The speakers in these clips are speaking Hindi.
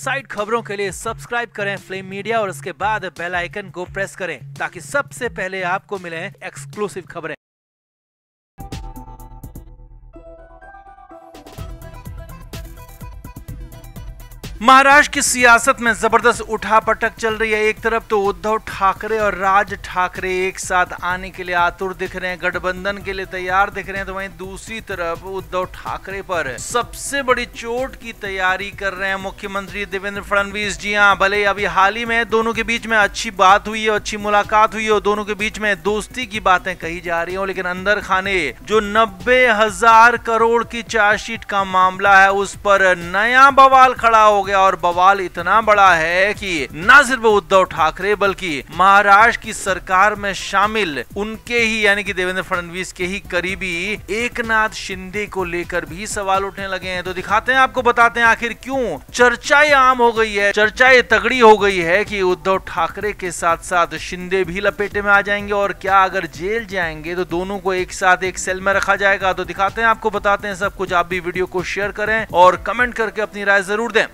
इनसाइड खबरों के लिए सब्सक्राइब करें फ्लेम मीडिया और उसके बाद बेल आइकन को प्रेस करें ताकि सबसे पहले आपको मिले एक्सक्लूसिव खबरें। महाराष्ट्र की सियासत में जबरदस्त उठापटक चल रही है। एक तरफ तो उद्धव ठाकरे और राज ठाकरे एक साथ आने के लिए आतुर दिख रहे हैं, गठबंधन के लिए तैयार दिख रहे हैं, तो वहीं दूसरी तरफ उद्धव ठाकरे पर सबसे बड़ी चोट की तैयारी कर रहे हैं मुख्यमंत्री देवेंद्र फडणवीस। जी हां, भले अभी हाल ही में दोनों के बीच में अच्छी बात हुई है, अच्छी मुलाकात हुई है, दोनों के बीच में दोस्ती की बातें कही जा रही हो, लेकिन अंदर खाने जो 90,000 करोड़ की चार्जशीट का मामला है उस पर नया बवाल खड़ा हो गया। और बवाल इतना बड़ा है कि न सिर्फ उद्धव ठाकरे बल्कि महाराष्ट्र की सरकार में शामिल उनके ही यानी कि देवेंद्र फडणवीस के ही करीबी एकनाथ शिंदे को लेकर भी सवाल उठने लगे हैं। तो दिखाते हैं, आपको बताते हैं आखिर क्यों चर्चाएं आम हो गई है, चर्चाएं तगड़ी हो गई है कि उद्धव ठाकरे के साथ साथ शिंदे भी लपेटे में आ जाएंगे और क्या अगर जेल जाएंगे तो दोनों को एक साथ एक सेल में रखा जाएगा। तो दिखाते हैं, आपको बताते हैं सब कुछ। आप भी वीडियो को शेयर करें और कमेंट करके अपनी राय जरूर दें।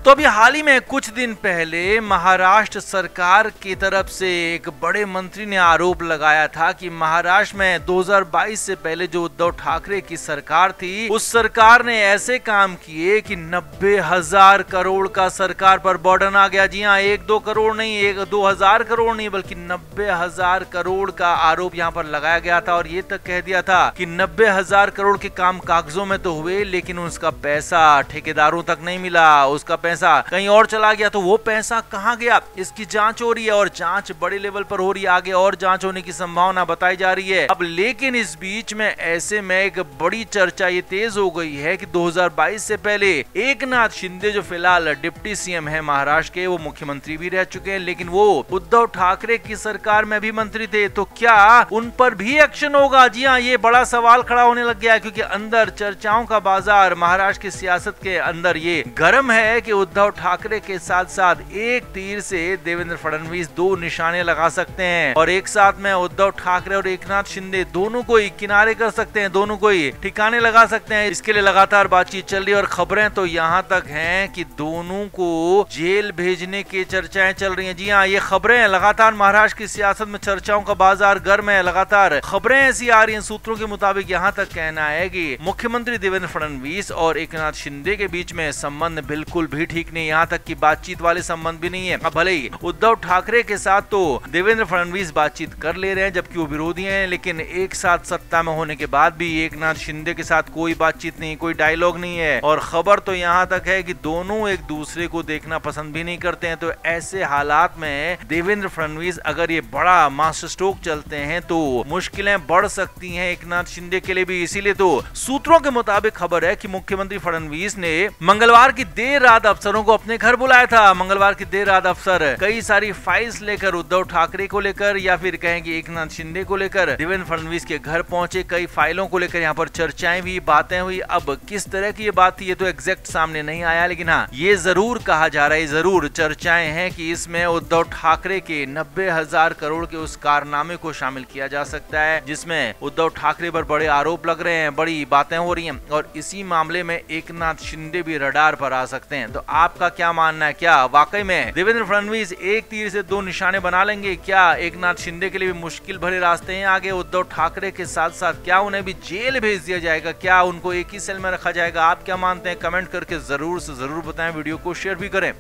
तो अभी हाल ही में कुछ दिन पहले महाराष्ट्र सरकार की तरफ से एक बड़े मंत्री ने आरोप लगाया था कि महाराष्ट्र में 2022 से पहले जो उद्धव ठाकरे की सरकार थी उस सरकार ने ऐसे काम किए कि 90,000 करोड़ का सरकार पर बर्डन आ गया। जी हाँ, 1-2 करोड़ नहीं, 1-2,000 करोड़ नहीं बल्कि 90,000 करोड़ का आरोप यहाँ पर लगाया गया था। और ये तक कह दिया था कि 90,000 करोड़ के काम कागजों में तो हुए लेकिन उसका पैसा ठेकेदारों तक नहीं मिला, उसका पैसा कहीं और चला गया। तो वो पैसा कहां गया, इसकी जांच हो रही है और जांच बड़े लेवल पर हो रही है, आगे और जांच होने की संभावना बताई जा रही है। अब लेकिन इस बीच में ऐसे में एक बड़ी चर्चा ये तेज हो गई है कि 2022 से पहले एकनाथ शिंदे जो फिलहाल डिप्टी सीएम है महाराष्ट्र के, वो मुख्यमंत्री भी रह चुके हैं, लेकिन वो उद्धव ठाकरे की सरकार में भी मंत्री थे। तो क्या उन पर भी एक्शन होगा? जी हाँ, ये बड़ा सवाल खड़ा होने लग गया है क्योंकि अंदर चर्चाओं का बाजार महाराष्ट्र की सियासत के अंदर ये गर्म है कि उद्धव ठाकरे के साथ साथ एक तीर से देवेंद्र फडणवीस 2 निशाने लगा सकते हैं और एक साथ में उद्धव ठाकरे और एकनाथ शिंदे दोनों को ही किनारे कर सकते हैं, दोनों को ही ठिकाने लगा सकते हैं। इसके लिए लगातार बातचीत चल रही है और खबरें तो यहाँ तक हैं कि दोनों को जेल भेजने की चर्चाएं चल रही हैं। जी हाँ, ये खबरें लगातार महाराष्ट्र की सियासत में चर्चाओं का बाजार गर्म है, लगातार खबरें ऐसी आ रही हैं। सूत्रों के मुताबिक यहाँ तक कहना है कि मुख्यमंत्री देवेंद्र फडणवीस और एकनाथ शिंदे के बीच में संबंध बिल्कुल भी ठीक नहीं, यहाँ तक कि बातचीत वाले संबंध भी नहीं है। अब भले ही उद्धव ठाकरे के साथ तो देवेंद्र फडणवीस बातचीत कर ले रहे हैं जबकि वो विरोधी हैं, लेकिन एक साथ सत्ता में होने के बाद भी एकनाथ शिंदे के साथ कोई बातचीत नहीं, कोई डायलॉग नहीं है। और खबर तो यहाँ तक है कि दोनों एक दूसरे को देखना पसंद भी नहीं करते हैं। तो ऐसे हालात में देवेंद्र फडणवीस अगर ये बड़ा मास्टर स्ट्रोक चलते हैं तो मुश्किलें बढ़ सकती हैं एकनाथ शिंदे के लिए भी। इसीलिए तो सूत्रों के मुताबिक खबर है कि मुख्यमंत्री फडणवीस ने मंगलवार की देर रात अफसरों को अपने घर बुलाया था। मंगलवार की देर रात अफसर कई सारी फाइल्स लेकर उद्धव ठाकरे को लेकर या फिर कहें कि एकनाथ शिंदे को लेकर देवेंद्र फडणवीस के घर पहुंचे। कई फाइलों को लेकर यहाँ पर चर्चाएं हुई, बातें हुई। अब किस तरह की ये बात थी ये तो एग्जैक्ट सामने नहीं आया, लेकिन हाँ ये जरूर कहा जा रहा है, जरूर चर्चाएं हैं कि इसमें उद्धव ठाकरे के 90,000 करोड़ के उस कारनामे को शामिल किया जा सकता है जिसमें उद्धव ठाकरे पर बड़े आरोप लग रहे हैं, बड़ी बातें हो रही हैं और इसी मामले में एकनाथ शिंदे भी रडार पर आ सकते हैं। तो आपका क्या मानना है, क्या वाकई में देवेंद्र फडणवीस एक तीर से 2 निशाने बना लेंगे? क्या एकनाथ शिंदे के लिए भी मुश्किल भरे रास्ते हैं आगे? उद्धव ठाकरे के साथ साथ क्या उन्हें भी जेल भेज दिया जाएगा? क्या उनको एक ही सेल में रखा जाएगा? आप क्या मानते हैं? कमेंट करके जरूर से जरूर बताएं, वीडियो को शेयर भी करें।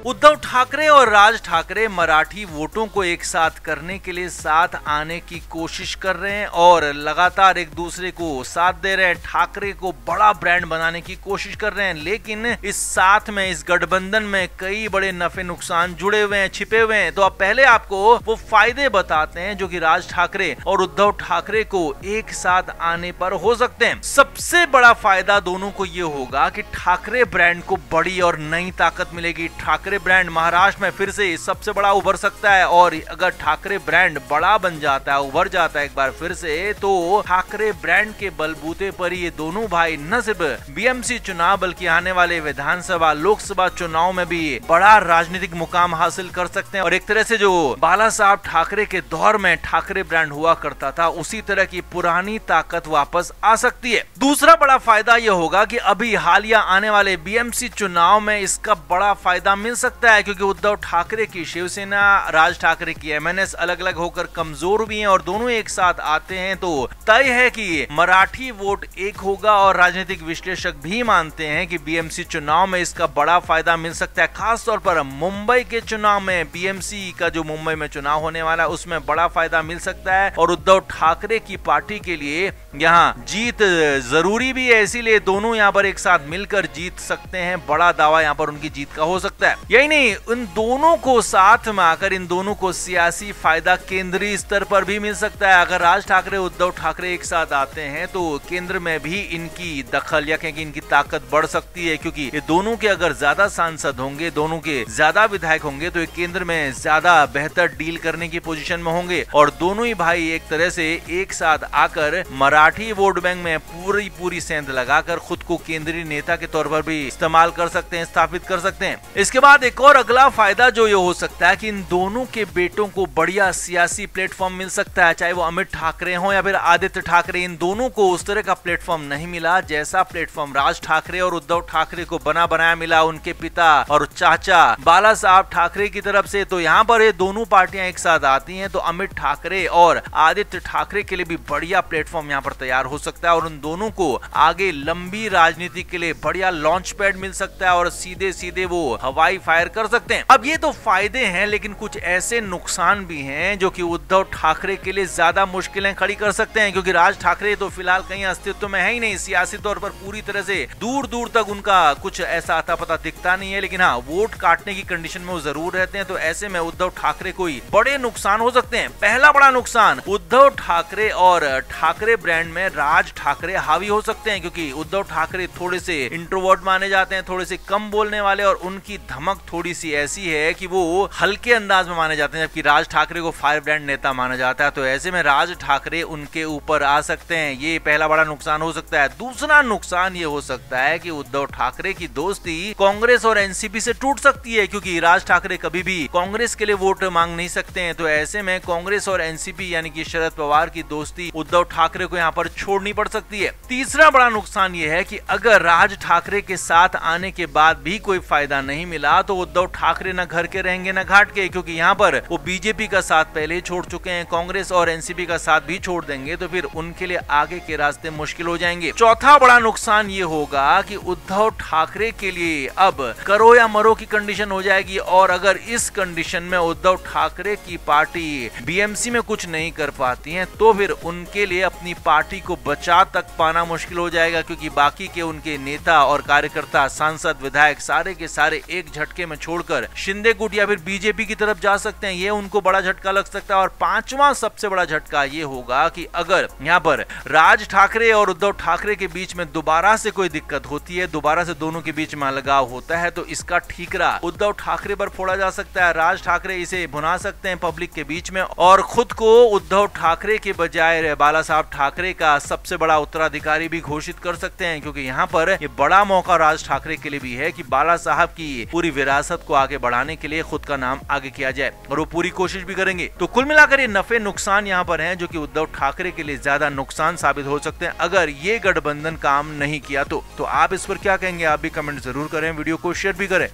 उद्धव ठाकरे और राज ठाकरे मराठी वोटों को एक साथ करने के लिए साथ आने की कोशिश कर रहे हैं और लगातार एक दूसरे को साथ दे रहे हैं। ठाकरे को बड़ा ब्रांड बनाने की कोशिश कर रहे हैं, लेकिन इस साथ में इस गठबंधन में कई बड़े नफे नुकसान जुड़े हुए हैं, छिपे हुए हैं। तो अब पहले आपको वो फायदे बताते हैं जो कि राज ठाकरे और उद्धव ठाकरे को एक साथ आने पर हो सकते हैं। सबसे बड़ा फायदा दोनों को ये होगा कि ठाकरे ब्रांड को बड़ी और नई ताकत मिलेगी। ठाकरे ठाकरे ब्रांड महाराष्ट्र में फिर से सबसे बड़ा उभर सकता है। और अगर ठाकरे ब्रांड बड़ा बन जाता है, उभर जाता है एक बार फिर से, तो ठाकरे ब्रांड के बलबूते पर ये दोनों भाई न सिर्फ बीएमसी चुनाव बल्कि आने वाले विधानसभा लोकसभा चुनाव में भी बड़ा राजनीतिक मुकाम हासिल कर सकते हैं। और एक तरह से जो बाला साहब ठाकरे के दौर में ठाकरे ब्रांड हुआ करता था, उसी तरह की पुरानी ताकत वापस आ सकती है। दूसरा बड़ा फायदा यह होगा कि अभी हालिया आने वाले बीएमसी चुनाव में इसका बड़ा फायदा मिल सकता है, क्योंकि उद्धव ठाकरे की शिवसेना, राज ठाकरे की एमएनएस अलग अलग होकर कमजोर भी हैं और दोनों एक साथ आते हैं तो तय है कि मराठी वोट एक होगा। और राजनीतिक विश्लेषक भी मानते हैं कि बीएमसी चुनाव में इसका बड़ा फायदा मिल सकता है। खासतौर पर मुंबई के चुनाव में, बीएमसी का जो मुंबई में चुनाव होने वाला है, उसमें बड़ा फायदा मिल सकता है। और उद्धव ठाकरे की पार्टी के लिए यहाँ जीत जरूरी भी है, इसीलिए दोनों यहाँ पर एक साथ मिलकर जीत सकते हैं। बड़ा दावा यहाँ पर उनकी जीत का हो सकता है। यही नहीं, इन दोनों को साथ में आकर इन दोनों को सियासी फायदा केंद्रीय स्तर पर भी मिल सकता है। अगर राज ठाकरे, उद्धव ठाकरे एक साथ आते हैं तो केंद्र में भी इनकी दखल या कहें इनकी ताकत बढ़ सकती है, क्योंकि ये दोनों के अगर ज्यादा सांसद होंगे, दोनों के ज्यादा विधायक होंगे, तो ये केंद्र में ज्यादा बेहतर डील करने की पोजीशन में होंगे। और दोनों ही भाई एक तरह से एक साथ आकर मराठी वोट बैंक में पूरी सेंध लगाकर खुद को केंद्रीय नेता के तौर पर भी इस्तेमाल कर सकते हैं, स्थापित कर सकते हैं। इसके बाद एक और अगला फायदा जो ये हो सकता है कि इन दोनों के बेटों को बढ़िया सियासी प्लेटफॉर्म मिल सकता है, चाहे वो अमित ठाकरे हो या फिर आदित्य ठाकरे। इन दोनों को उस तरह का प्लेटफॉर्म नहीं मिला जैसा प्लेटफॉर्म राज ठाकरे और उद्धव ठाकरे को बना बनाया मिला उनके पिता और चाचा बाला साहब ठाकरे की तरफ से। तो यहाँ पर ये दोनों पार्टियां एक साथ आती हैं तो अमित ठाकरे और आदित्य ठाकरे के लिए भी बढ़िया प्लेटफॉर्म यहाँ पर तैयार हो सकता है और उन दोनों को आगे लंबी राजनीति के लिए बढ़िया लॉन्च पैड मिल सकता है और सीधे सीधे वो हवाई फायर कर सकते हैं। अब ये तो फायदे हैं, लेकिन कुछ ऐसे नुकसान भी हैं जो कि उद्धव ठाकरे के लिए ज्यादा मुश्किलें खड़ी कर सकते हैं, क्योंकि राज ठाकरे तो फिलहाल कहीं अस्तित्व में है ही नहीं, सियासी तौर पर पूरी तरह से दूर दूर तक उनका कुछ ऐसा आता पता दिखता नहीं है। लेकिन हाँ, वोट काटने की कंडीशन में वो जरूर रहते हैं, तो ऐसे में उद्धव ठाकरे को ही बड़े नुकसान हो सकते हैं। पहला बड़ा नुकसान, उद्धव ठाकरे और ठाकरे ब्रांड में राज ठाकरे हावी हो सकते हैं, क्योंकि उद्धव ठाकरे थोड़े से इंट्रोवर्ट माने जाते हैं, थोड़े से कम बोलने वाले, और उनकी धमक थोड़ी सी ऐसी है कि वो हल्के अंदाज में माने जाते हैं, जबकि राज ठाकरे को फायर ब्रांड नेता माना जाता है। तो ऐसे में राज ठाकरे उनके ऊपर आ सकते हैं, ये पहला बड़ा नुकसान हो सकता है। दूसरा नुकसान ये हो सकता है कि उद्धव ठाकरे की दोस्ती कांग्रेस और एनसीपी से टूट सकती है, क्योंकि राज ठाकरे कभी भी कांग्रेस के लिए वोट मांग नहीं सकते हैं। तो ऐसे में कांग्रेस और एनसीपी यानी कि शरद पवार की दोस्ती उद्धव ठाकरे को यहाँ पर छोड़नी पड़ सकती है। तीसरा बड़ा नुकसान ये है कि अगर राज ठाकरे के साथ आने के बाद भी कोई फायदा नहीं मिला तो उद्धव ठाकरे न घर के रहेंगे न घाट के, क्योंकि यहाँ पर वो बीजेपी का साथ पहले ही छोड़ चुके हैं, कांग्रेस और एनसीपी का साथ भी छोड़ देंगे, तो फिर उनके लिए आगे के रास्ते मुश्किल हो जाएंगे। चौथा बड़ा नुकसान ये होगा कि उद्धव ठाकरे के लिए अब करो या मरो की कंडीशन हो जाएगी, और अगर इस कंडीशन में उद्धव ठाकरे की पार्टी बीएमसी में कुछ नहीं कर पाती है तो फिर उनके लिए अपनी पार्टी को बचा तक पाना मुश्किल हो जाएगा, क्योंकि बाकी के उनके नेता और कार्यकर्ता, सांसद, विधायक सारे के सारे एक झटके में छोड़कर शिंदे गुट या फिर बीजेपी की तरफ जा सकते हैं। ये उनको बड़ा झटका लग सकता है। और पांचवा सबसे बड़ा झटका ये होगा कि अगर यहाँ पर राज ठाकरे और उद्धव ठाकरे के बीच में दोबारा से कोई दिक्कत होती है, दोबारा से दोनों के बीच में अलगाव होता है, तो इसका ठीकरा उद्धव ठाकरे पर फोड़ा जा सकता है। राज ठाकरे इसे भुना सकते हैं पब्लिक के बीच में और खुद को उद्धव ठाकरे के बजाय बाला साहब ठाकरे का सबसे बड़ा उत्तराधिकारी भी घोषित कर सकते हैं, क्योंकि यहाँ पर ये बड़ा मौका राज ठाकरे के लिए भी है कि बाला साहब की पूरी विरासत को आगे बढ़ाने के लिए खुद का नाम आगे किया जाए, और वो पूरी कोशिश भी करेंगे। तो कुल मिलाकर ये नफे नुकसान यहाँ पर हैं जो कि उद्धव ठाकरे के लिए ज्यादा नुकसान साबित हो सकते हैं अगर ये गठबंधन काम नहीं किया तो आप इस पर क्या कहेंगे? आप भी कमेंट जरूर करें, वीडियो को शेयर भी करें।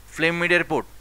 Flame media report.